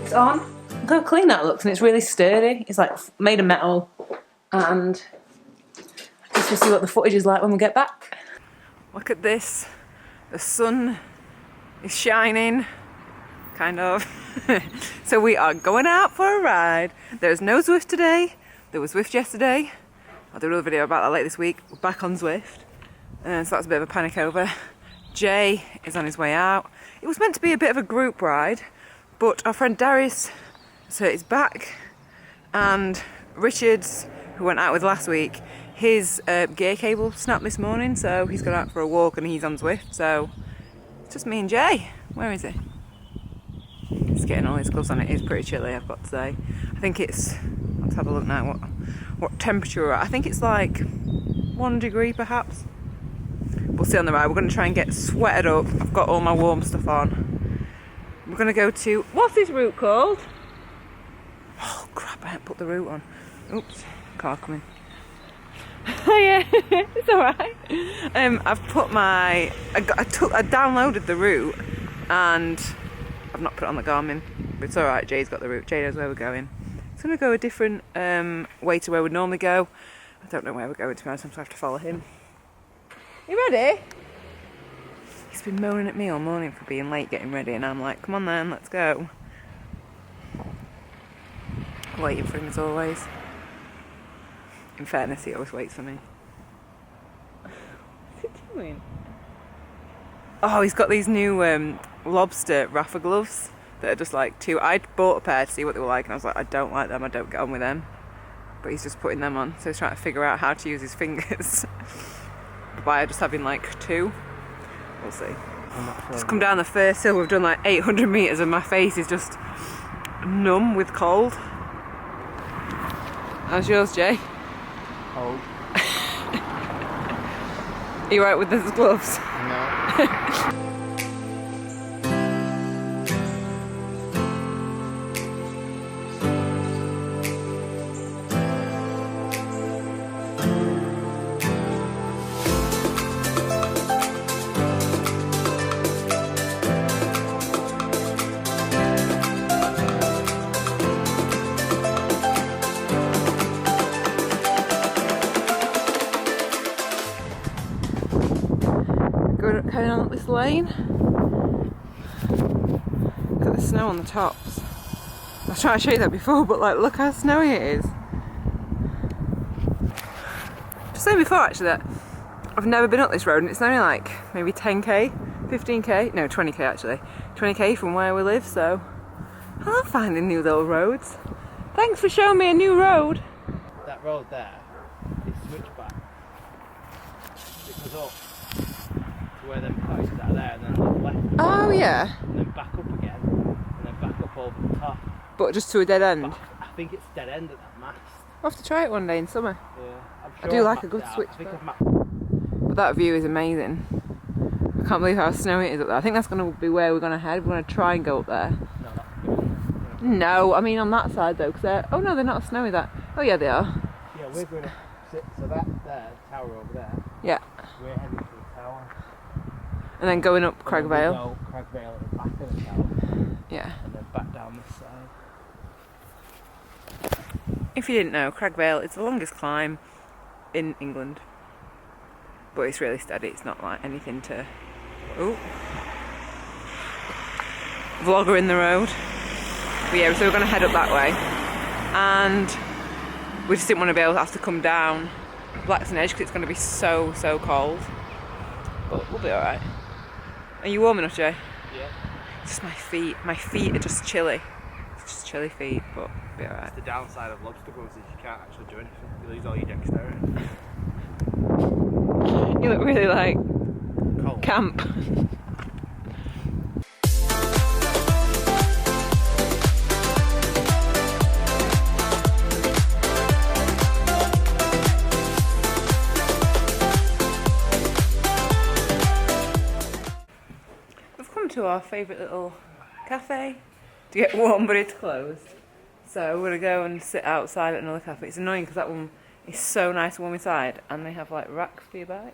it's on. Look how clean that looks, and it's really sturdy. It's like made of metal, and I guess we'll see what the footage is like when we get back. Look at this. The sun is shining, kind of. So we are going out for a ride. There's no Zwift today. There was Zwift yesterday. I'll do another video about that later this week. We're back on Zwift. So that's a bit of a panic over. Jay is on his way out. It was meant to be a bit of a group ride, but our friend Darius has hurt his back, and Richards, who went out with last week, his gear cable snapped this morning, so he's gone out for a walk and he's on Zwift, so it's just me and Jay. Where is he? He's getting all his gloves on. It is pretty chilly, I've got to say. I think it's, let's have a look now what temperature we're at. I think it's like 1 degree perhaps. We'll see on the ride. We're going to try and get sweated up. I've got all my warm stuff on. We're going to go to, what's this route called? Oh crap, I haven't put the route on. Oops, car coming. Oh yeah, it's alright. I've put my, I downloaded the route and I've not put it on the Garmin, but it's alright, Jay's got the route. Jay knows where we're going. It's going to go a different way to where we'd normally go. I don't know where we're going, to be honest, I'm going to have to follow him. You ready? He's been moaning at me all morning for being late getting ready, and I'm like, come on then, let's go. Waiting for him as always. In fairness, he always waits for me. What's he doing? Oh, he's got these new lobster Rafa gloves that are just like I bought a pair to see what they were like, and I was like, I don't like them, I don't get on with them. But he's just putting them on, so he's trying to figure out how to use his fingers. By just having like 2. We'll see. Just come down the first hill, we've done like 800 metres and my face is just numb with cold. How's yours, Jay? Cold. Are you right with those gloves? No. Going on up this lane. Look at the snow on the tops. I was trying to show you that before, but like, look how snowy it is. Just saying before actually that I've never been up this road, and it's only like maybe 10k, 15k, no 20k actually, 20k from where we live, so I love finding new little roads. Thanks for showing me a new road. That road there is switchback. It goes up where them cottages are there, and then on the left. Oh yeah. And then back up again, and then back up over the top. But just to a dead end? But I think it's dead end at that mast. I'll have to try it one day in summer. Yeah, I'm I sure do I've like a mapped good it out. switch I think back. I've mapped. But that view is amazing. I can't believe how snowy it is up there. I think that's going to be where we're going to head. We're going to try and go up there. No, that's good. No, I mean on that side though, because they're... Oh no, they're not snowy that... Oh yeah, they are. Yeah, we're going to sit, so that there, the tower over there. Yeah. We're heading to the tower. And then going up Crag And then Vale. we go Crag Vale at the back of the tower. Yeah. And then back down this side. If you didn't know, Crag Vale is the longest climb in England. But it's really steady, it's not like anything to... Oh. Vlogger in the road. But yeah, so we're going to head up that way. And we just didn't want to be able to have to come down Blackstone Edge because it's going to be so cold. But we'll be alright. Are you warm enough, Jay? Yeah. It's just my feet. My feet are just chilly. It's just chilly feet, but we'll be alright. The downside of lobster gloves is you can't actually do anything. You lose all your dexterity. You look really like Cold. camp. We've come to our favourite little cafe to get warm, but it's closed. So we're going to go and sit outside at another cafe. It's annoying because that one is so nice and warm inside, and they have like racks for your bike.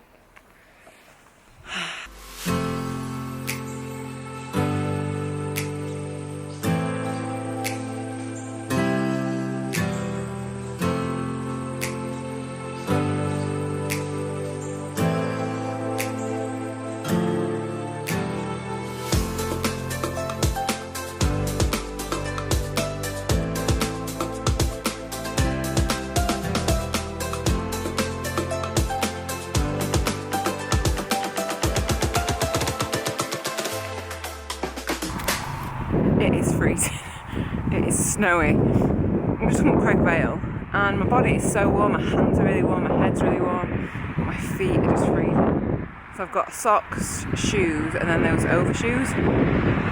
snowy. I'm just from Craig Vale, and my body is so warm. My hands are really warm, my head's really warm, my feet are just freezing. So I've got socks, shoes, and then those overshoes.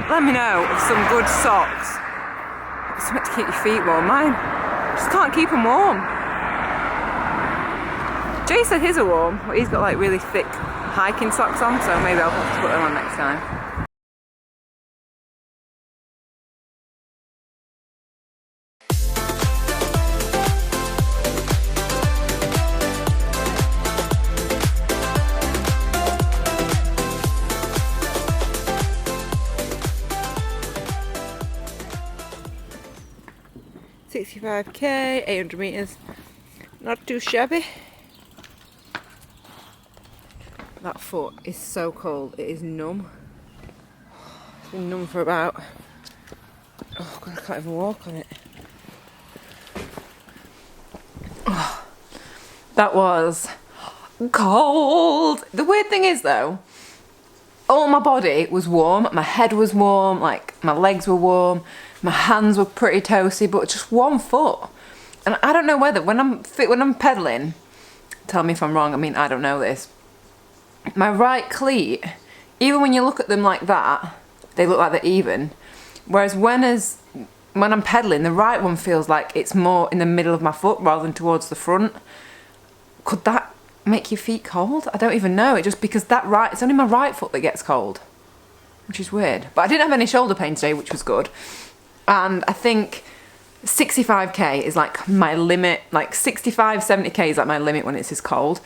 Let me know of some good socks. Something to keep your feet warm. Mine just can't keep them warm. Jay said his are warm, but he's got like really thick hiking socks on, so maybe I'll have to put them on next time. $65k, 800 metres, not too shabby. That foot is so cold, it is numb. It's been numb for about, oh god, I can't even walk on it. Oh, that was cold. The weird thing is though, all my body was warm, my head was warm, like my legs were warm, my hands were pretty toasty, but just one foot. And I don't know whether, when I'm pedalling, tell me if I'm wrong, I mean, I don't know this. My right cleat, even when you look at them like that, they look like they're even. Whereas when I'm pedaling, the right one feels like it's more in the middle of my foot rather than towards the front. Could that make your feet cold? I don't even know. It just because it's only my right foot that gets cold, which is weird. But I didn't have any shoulder pain today, which was good. And I think 65k is like my limit. Like 65, 70k is like my limit when it's this cold.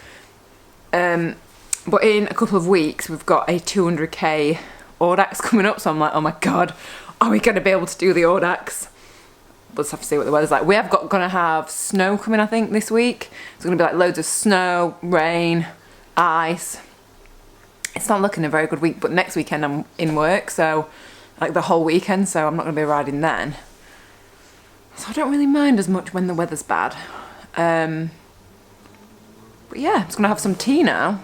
But in a couple of weeks, we've got a 200k Audax coming up, so I'm like, oh my god, are we going to be able to do the Audax? We'll just have to see what the weather's like. We have gonna have snow coming, I think, this week. It's going to be like loads of snow, rain, ice. It's not looking a very good week, but next weekend I'm in work, so like the whole weekend, so I'm not going to be riding then. So I don't really mind as much when the weather's bad. But yeah, I'm just going to have some tea now.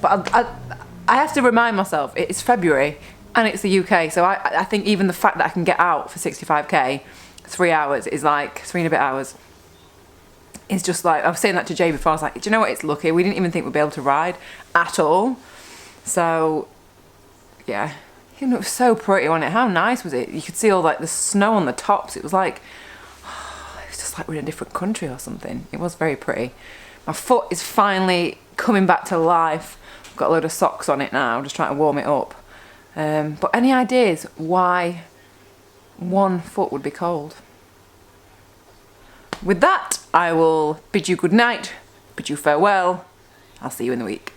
But I have to remind myself, it's February and it's the UK, so I think even the fact that I can get out for 65k, 3 hours is like, 3 and a bit hours, is just like, I was saying that to Jay before, I was like, do you know what, it's lucky, we didn't even think we'd be able to ride at all. So, yeah, it was so pretty on it. How nice was it? You could see all like the snow on the tops, it was like, it was just like we're in a different country or something. It was very pretty. My foot is finally coming back to life. I've got a load of socks on it now, just trying to warm it up. But any ideas why one foot would be cold? With that, I will bid you good night, bid you farewell. I'll see you in the week.